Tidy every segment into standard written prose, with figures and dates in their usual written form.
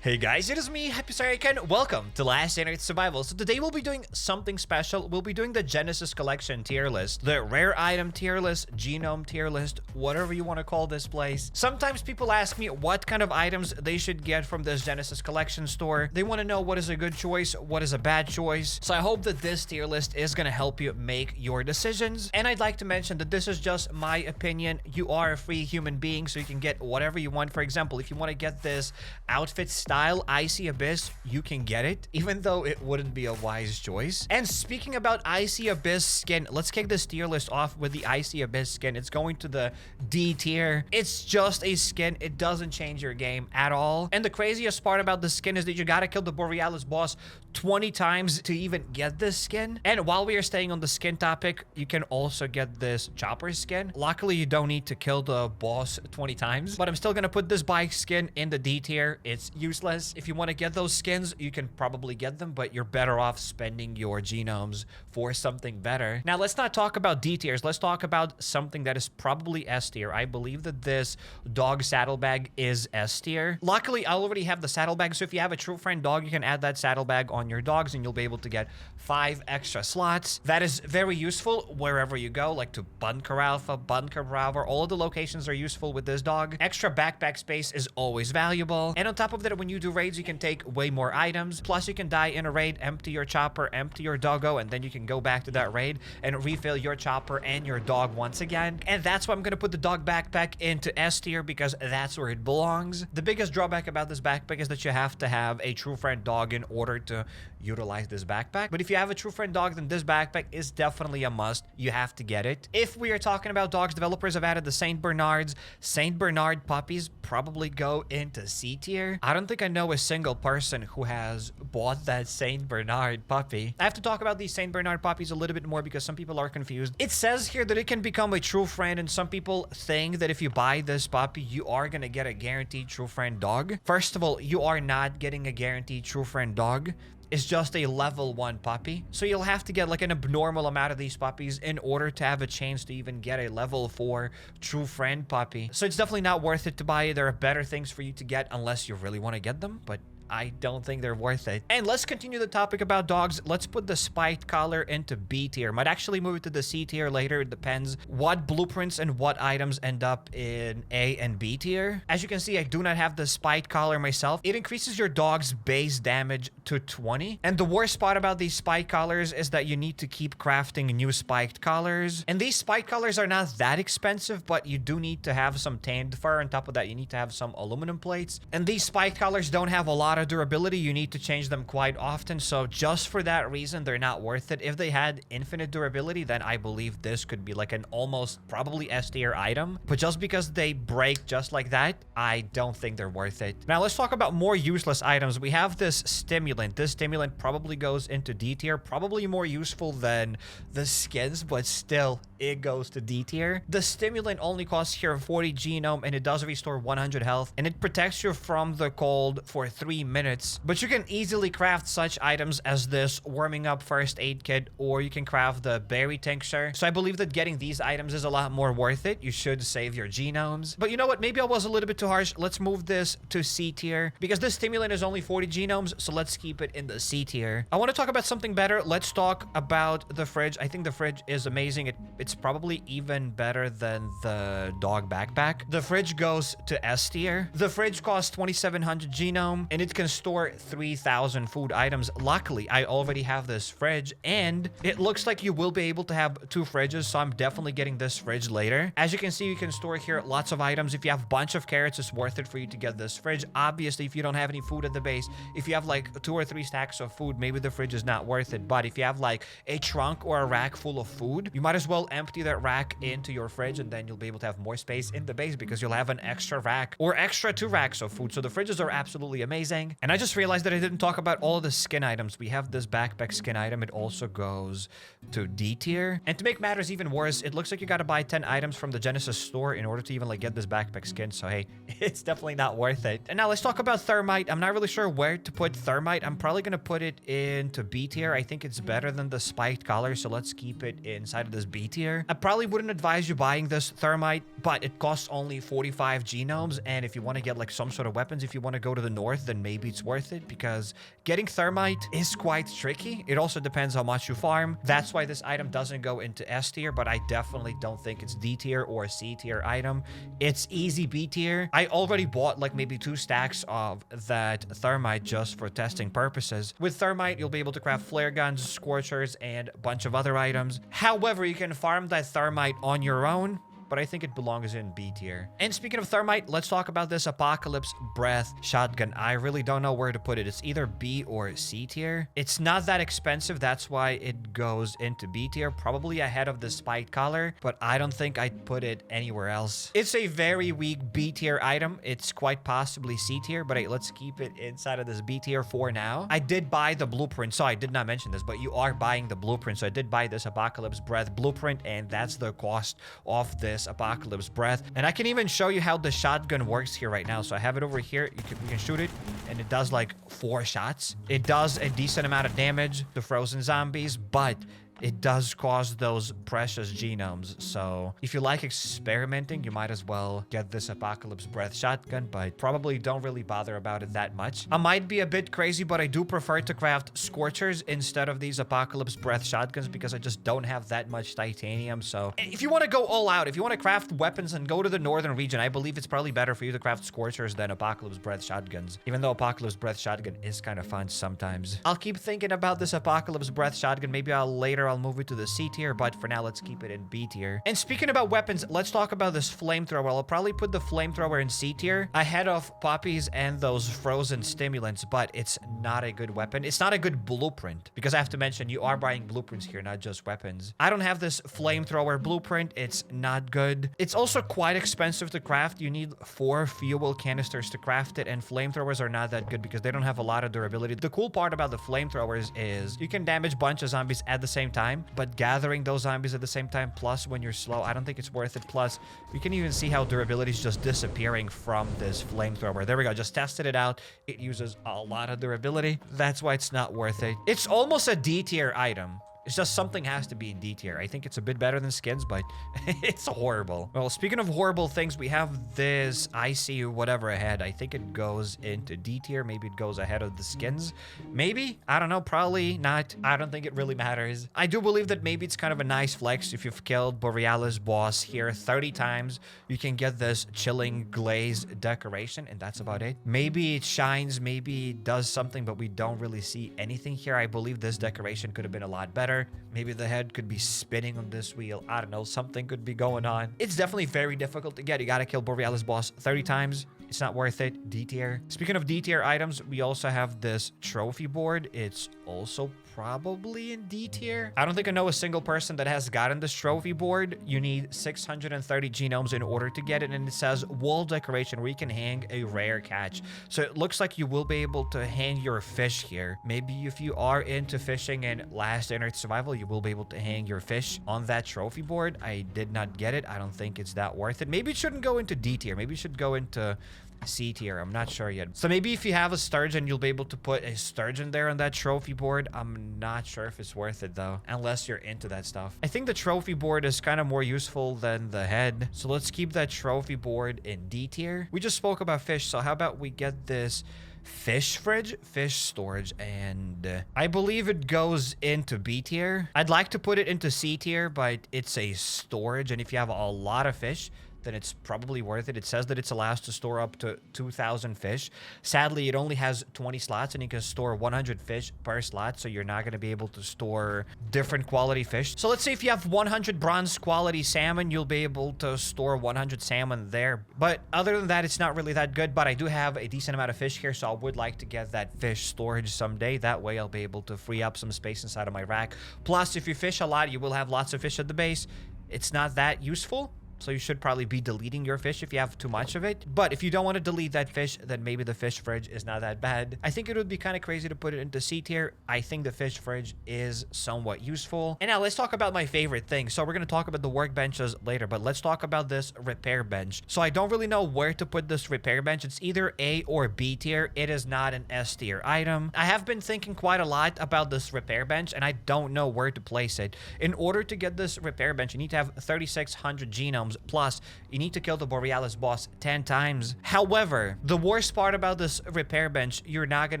Hey guys, it is me, HappyCairek, and welcome to Last Internet Survival. So today we'll be doing something special. We'll be doing the Genesis Collection tier list, the rare item tier list, genome tier list, whatever you want to call this place. Sometimes people ask me what kind of items they should get from this Genesis Collection store. They want to know what is a good choice, what is a bad choice. So I hope that this tier list is going to help you make your decisions. And I'd like to mention that this is just my opinion. You are a free human being, so you can get whatever you want. For example, if you want to get this outfit style Icy Abyss, you can get it, even though it wouldn't be a wise choice. And speaking about Icy Abyss skin, let's kick this tier list off with the Icy Abyss skin. It's going to the D tier. It's just a skin. It doesn't change your game at all. And the craziest part about the skin is that you gotta kill the Borealis boss 20 times to even get this skin. And while we are staying on the skin topic, you can also get this chopper skin. Luckily, you don't need to kill the boss 20 times, but I'm still gonna put this bike skin in the D tier. It's useless. If you want to get those skins, you can probably get them, but you're better off spending your genomes for something better. Now, let's not talk about D tiers. Let's talk about something that is probably S tier. I believe that this dog saddlebag is S tier. Luckily, I already have the saddlebag, so if you have a true friend dog, you can add that saddlebag on your dogs and you'll be able to get 5 extra slots. That is very useful wherever you go, like to Bunker Alpha, Bunker Bravo. All of the locations are useful with this dog. Extra backpack space is always valuable. And on top of that, when you do raids, you can take way more items. Plus, you can die in a raid, empty your chopper, empty your doggo, and then you can go back to that raid and refill your chopper and your dog once again. And that's why I'm going to put the dog backpack into S tier, because that's where it belongs. The biggest drawback about this backpack is that you have to have a true friend dog in order to utilize this backpack. But if you have a true friend dog, then this backpack is definitely a must. You have to get it. If we are talking about dogs, developers have added the Saint Bernards. Saint Bernard puppies probably go into C tier. I don't think I know a single person who has bought that Saint Bernard puppy. I have to talk about these Saint Bernard puppies a little bit more because some people are confused. It says here that it can become a true friend, and some people think that if you buy this puppy, you are gonna get a guaranteed true friend dog. First of all, you are not getting a guaranteed true friend dog. It's just a level 1 puppy. So you'll have to get like an abnormal amount of these puppies in order to have a chance to even get a level 4 true friend puppy. So it's definitely not worth it to buy. There are better things for you to get unless you really want to get them, but I don't think they're worth it. And let's continue the topic about dogs. Let's put the spiked collar into B tier. Might actually move it to the C tier later. It depends what blueprints and what items end up in A and B tier. As you can see, I do not have the spiked collar myself. It increases your dog's base damage to 20. And the worst part about these spiked collars is that you need to keep crafting new spiked collars. And these spiked collars are not that expensive, but you do need to have some tanned fur. On top of that, you need to have some aluminum plates. And these spiked collars don't have a lot of durability. You need to change them quite often, so just for that reason they're not worth it. If they had infinite durability, then I believe this could be like an almost probably S tier item, but just because they break just like that, I don't think they're worth it. Now let's talk about more useless items. We have this stimulant. This stimulant probably goes into D tier, probably more useful than the skins, but still it goes to D tier. The stimulant only costs here 40 genome, and it does restore 100 health, and it protects you from the cold for 3 minutes. But you can easily craft such items as this warming up first aid kit, or you can craft the berry tincture. So I believe that getting these items is a lot more worth it. You should save your genomes. But you know what? Maybe I was a little bit too harsh. Let's move this to C tier because this stimulant is only 40 genomes, so let's keep it in the C tier. I want to talk about something better. Let's talk about the fridge. I think the fridge is amazing. It's probably even better than the dog backpack. The fridge goes to S tier. The fridge costs 2700 genome, and it can store 3000 food items. Luckily, I already have this fridge, and it looks like you will be able to have 2 fridges, so I'm definitely getting this fridge later. As you can see, you can store here lots of items. If you have a bunch of carrots, it's worth it for you to get this fridge. Obviously, if you don't have any food at the base, if you have like 2 or 3 stacks of food, maybe the fridge is not worth it. But if you have like a trunk or a rack full of food, you might as well empty that rack into your fridge, and then you'll be able to have more space in the base because you'll have an extra rack or extra 2 racks of food. So the fridges are absolutely amazing. And I just realized that I didn't talk about all the skin items. We have this backpack skin item. It also goes to D tier. And to make matters even worse, it looks like you gotta buy 10 items from the Genesis store in order to even like get this backpack skin. So hey, it's definitely not worth it. And now let's talk about thermite. I'm not really sure where to put thermite. I'm probably gonna put it into B tier. I think it's better than the spiked collar, so let's keep it inside of this B tier. tier. I probably wouldn't advise you buying this thermite, but it costs only 45 genomes. And if you want to get like some sort of weapons, if you want to go to the north, then maybe it's worth it, because getting thermite is quite tricky. It also depends how much you farm. That's why this item doesn't go into S tier, but I definitely don't think it's D tier or C tier item. It's easy B tier. I already bought like maybe 2 stacks of that thermite just for testing purposes. With thermite, you'll be able to craft flare guns, scorchers, and a bunch of other items. However, you can farm that thermite on your own, but I think it belongs in B tier. And speaking of thermite, let's talk about this Apocalypse Breath shotgun. I really don't know where to put it. It's either B or C tier. It's not that expensive. That's why it goes into B tier, probably ahead of the Spiked Collar, but I don't think I'd put it anywhere else. It's a very weak B tier item. It's quite possibly C tier, but hey, let's keep it inside of this B tier for now. I did buy the blueprint, so I did not mention this, but you are buying the blueprint. So I did buy this Apocalypse Breath blueprint, and that's the cost of this Apocalypse Breath. And I can even show you how the shotgun works here right now. So I have it over here. We can shoot it, and it does like 4 shots. It does a decent amount of damage to frozen zombies, but it does cause those precious genomes. So if you like experimenting, you might as well get this Apocalypse Breath shotgun, but probably don't really bother about it that much. I might be a bit crazy, but I do prefer to craft Scorchers instead of these Apocalypse Breath shotguns, because I just don't have that much titanium. So if you want to go all out, if you want to craft weapons and go to the northern region, I believe it's probably better for you to craft Scorchers than Apocalypse Breath shotguns, even though Apocalypse Breath shotgun is kind of fun sometimes. I'll keep thinking about this Apocalypse Breath shotgun. Maybe I'll move it to the C tier, but for now, let's keep it in B tier. And speaking about weapons, let's talk about this Flamethrower. I'll probably put the Flamethrower in C tier ahead of Poppies and those frozen stimulants, but it's not a good weapon. It's not a good blueprint, because I have to mention, you are buying blueprints here, not just weapons. I don't have this Flamethrower blueprint. It's not good. It's also quite expensive to craft. You need 4 fuel canisters to craft it, and Flamethrowers are not that good because they don't have a lot of durability. The cool part about the Flamethrowers is you can damage a bunch of zombies at the same time, but gathering those zombies at the same time, plus when you're slow, I don't think it's worth it. Plus, you can even see how durability is just disappearing from this Flamethrower. There we go. Just tested it out. It uses a lot of durability. That's why it's not worth it. It's almost a D tier item. It's just something has to be in D tier. I think it's a bit better than skins, but it's horrible. Well, speaking of horrible things, we have this ICU whatever ahead. I think it goes into D tier. Maybe it goes ahead of the skins. Maybe. I don't know. Probably not. I don't think it really matters. I do believe that maybe it's kind of a nice flex. If you've killed Borealis boss here 30 times, you can get this chilling glaze decoration, and that's about it. Maybe it shines. Maybe it does something, but we don't really see anything here. I believe this decoration could have been a lot better. Maybe the head could be spinning on this wheel. I don't know. Something could be going on. It's definitely very difficult to get. You gotta kill Borealis boss 30 times. It's not worth it. D tier. Speaking of D tier items, we also have this trophy board. It's also probably in D tier. I don't think I know a single person that has gotten this trophy board. You need 630 genomes in order to get it, and it says wall decoration where you can hang a rare catch. So it looks like you will be able to hang your fish here. Maybe if you are into fishing and last in Earth survival, you will be able to hang your fish on that trophy board. I did not get it. I don't think it's that worth it. Maybe it shouldn't go into D tier. Maybe it should go into C tier. I'm not sure yet. So maybe if you have a sturgeon, you'll be able to put a sturgeon there on that trophy board. I'm not sure if it's worth it though, unless you're into that stuff. I think the trophy board is kind of more useful than the head. So let's keep that trophy board in D tier. We just spoke about fish, so how about we get this fish fridge, fish storage, and I believe it goes into B tier. I'd like to put it into C tier, but it's a storage, and if you have a lot of fish, then it's probably worth it. It says that it's allows to store up to 2,000 fish. Sadly, it only has 20 slots, and you can store 100 fish per slot, so you're not going to be able to store different quality fish. So let's say if you have 100 bronze quality salmon, you'll be able to store 100 salmon there. But other than that, it's not really that good, but I do have a decent amount of fish here, so I would like to get that fish storage someday. That way, I'll be able to free up some space inside of my rack. Plus, if you fish a lot, you will have lots of fish at the base. It's not that useful, So you should probably be deleting your fish if you have too much of it. But if you don't want to delete that fish, then maybe the fish fridge is not that bad. I think it would be kind of crazy to put it into C tier. I think the fish fridge is somewhat useful. And now let's talk about my favorite thing. So we're going to talk about the workbenches later, but let's talk about this repair bench. So I don't really know where to put this repair bench. It's either A or B tier. It is not an S tier item. I have been thinking quite a lot about this repair bench, and I don't know where to place it. In order to get this repair bench, you need to have 3,600 genomes, plus you need to kill the Borealis boss 10 times. However, the worst part about this repair bench, you're not going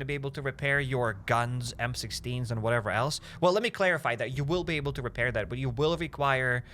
to be able to repair your guns, M16s, and whatever else. Well, let me clarify that. You will be able to repair that, but you will require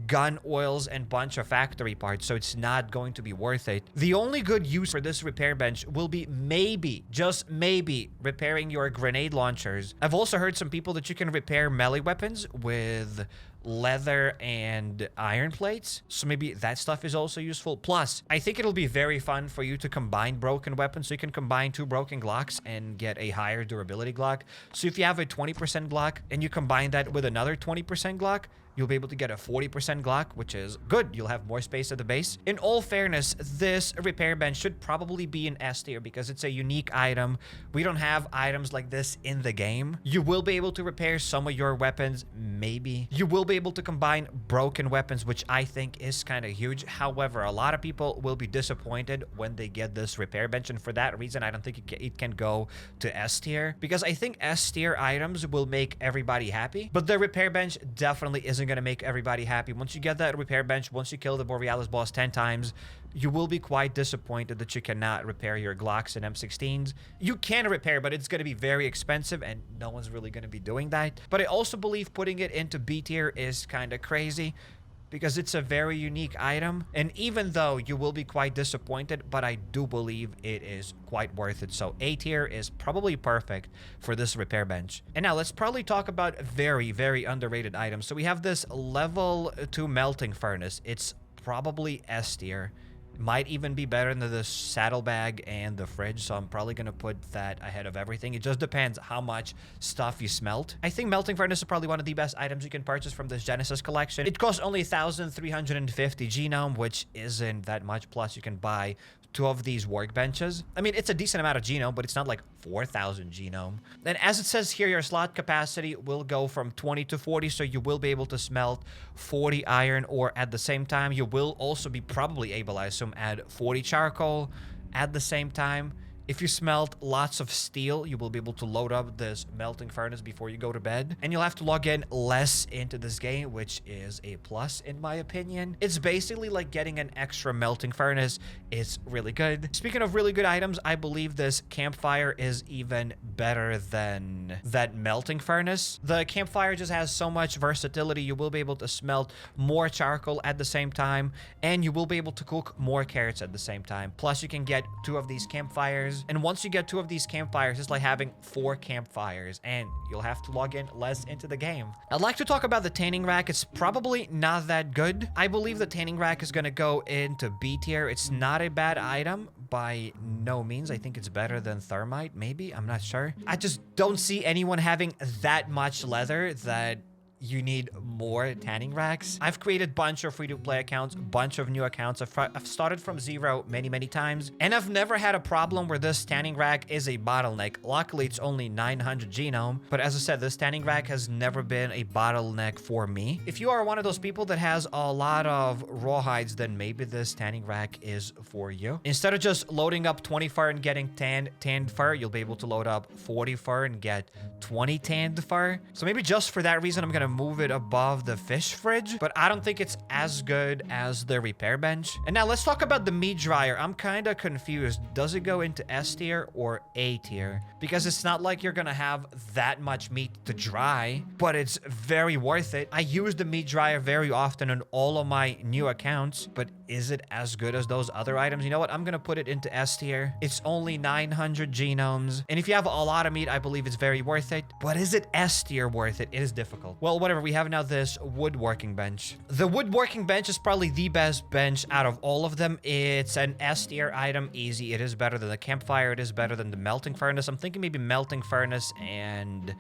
gun oils and bunch of factory parts, so it's not going to be worth it. The only good use for this repair bench will be maybe, just maybe, repairing your grenade launchers. I've also heard some people that you can repair melee weapons with leather and iron plates, so maybe that stuff is also useful. Plus, I think it'll be very fun for you to combine broken weapons, so you can combine 2 broken Glocks and get a higher durability Glock. So if you have a 20% Glock and you combine that with another 20% Glock, you'll be able to get a 40% Glock, which is good. You'll have more space at the base. In all fairness, this repair bench should probably be an S tier because it's a unique item. We don't have items like this in the game. You will be able to repair some of your weapons, maybe. You will be able to combine broken weapons, which I think is kind of huge. However, a lot of people will be disappointed when they get this repair bench, and for that reason, I don't think it can go to S tier, because I think S tier items will make everybody happy, but the repair bench definitely isn't going to make everybody happy. Once you get that repair bench, once you kill the Borealis boss 10 times, you will be quite disappointed that you cannot repair your Glocks and M16s. You can repair, but it's going to be very expensive, and no one's really going to be doing that. But I also believe putting it into B tier is kind of crazy, because it's a very unique item. And even though you will be quite disappointed, but I do believe it is quite worth it. So A tier is probably perfect for this repair bench. And now let's probably talk about very, very underrated items. So we have this level 2 melting furnace. It's probably S tier. Might even be better than the saddlebag and the fridge, so I'm probably going to put that ahead of everything. It just depends how much stuff you smelt. I think melting furnace is probably one of the best items you can purchase from this Genesis collection. It costs only 1,350 genome, which isn't that much. Plus, you can buy 2 of these workbenches. I mean, it's a decent amount of genome, but it's not like 4,000 genome. And as it says here, your slot capacity will go from 20 to 40, so you will be able to smelt 40 iron ore at the same time. You will also be probably able, I assume, add 40 charcoal at the same time. If you smelt lots of steel, you will be able to load up this melting furnace before you go to bed. And you'll have to log in less into this game, which is a plus in my opinion. It's basically like getting an extra melting furnace. It's really good. Speaking of really good items, I believe this campfire is even better than that melting furnace. The campfire just has so much versatility. You will be able to smelt more charcoal at the same time, and you will be able to cook more carrots at the same time. Plus, you can get 2 of these campfires. And once you get 2 of these campfires, it's like having 4 campfires, and you'll have to log in less into the game. I'd like to talk about the tanning rack. It's probably not that good. I believe the tanning rack is going to go into B tier. It's not a bad item by no means. I think it's better than thermite, maybe. I'm not sure. I just don't see anyone having that much leather that you need more tanning racks. I've created a bunch of free-to-play accounts, bunch of new accounts. I've started from 0 many times, and I've never had a problem where this tanning rack is a bottleneck. Luckily, it's only 900 genome, but as I said, this tanning rack has never been a bottleneck for me. If you are one of those people that has a lot of rawhides, then maybe this tanning rack is for you. Instead of just loading up 20 fur and getting tanned fur, you'll be able to load up 40 fur and get 20 tanned fur. So maybe just for that reason, I'm gonna move it above the fish fridge, but I don't think it's as good as the repair bench. And now let's talk about the meat dryer. I'm kind of confused. Does it go into S tier or A tier? Because it's not like you're gonna have that much meat to dry, but it's very worth it. I use the meat dryer very often on all of my new accounts, but is it as good as those other items? You know what? I'm gonna put it into S tier. It's only 900 genomes, and if you have a lot of meat, I believe it's very worth it. But is it S tier worth it? It is difficult. Well, whatever. We have now this woodworking bench. The woodworking bench is probably the best bench out of all of them. It's an S tier item, easy. It is better than the campfire. It is better than the melting furnace. I'm thinking maybe melting furnace and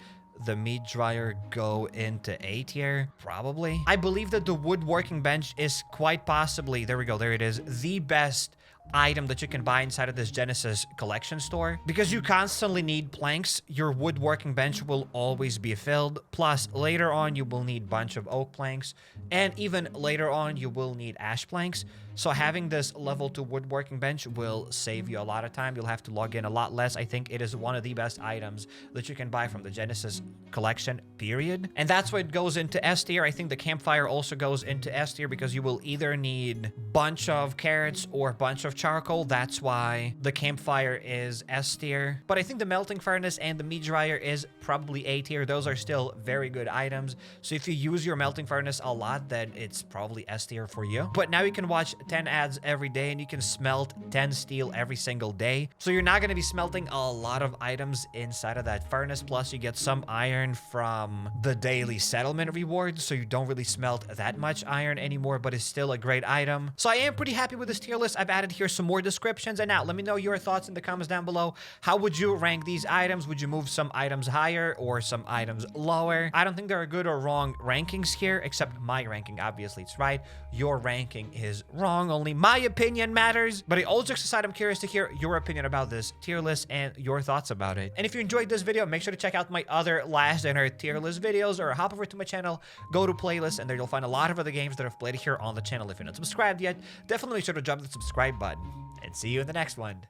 the meat dryer go into A tier? Probably. I believe that the woodworking bench is quite possibly, there we go, there it is, the best item that you can buy inside of this Genesis collection store. Because you constantly need planks, your woodworking bench will always be filled. Plus, later on, you will need a bunch of oak planks. And even later on, you will need ash planks. So having this level 2 woodworking bench will save you a lot of time. You'll have to log in a lot less. I think it is one of the best items that you can buy from the Genesis collection, period. And that's why it goes into S tier. I think the campfire also goes into S tier because you will either need bunch of carrots or bunch of charcoal. That's why the campfire is S tier. But I think the melting furnace and the meat dryer is probably A tier. Those are still very good items. So if you use your melting furnace a lot, then it's probably S tier for you. But now you can watch 10 ads every day and you can smelt 10 steel every single day. So you're not going to be smelting a lot of items inside of that furnace. Plus you get some iron from the daily settlement rewards. So you don't really smelt that much iron anymore, but it's still a great item. So I am pretty happy with this tier list. I've added here some more descriptions. And now let me know your thoughts in the comments down below. How would you rank these items? Would you move some items higher or some items lower? I don't think there are good or wrong rankings here, except my ranking. Obviously it's right. Your ranking is wrong. Only my opinion matters. But all jokes aside, I'm curious to hear your opinion about this tier list and your thoughts about it. And if you enjoyed this video, make sure to check out my other Last Dinner tier list videos or hop over to my channel, go to playlist, and there you'll find a lot of other games that I've played here on the channel. If you're not subscribed yet, definitely make sure to drop the subscribe button. And see you in the next one.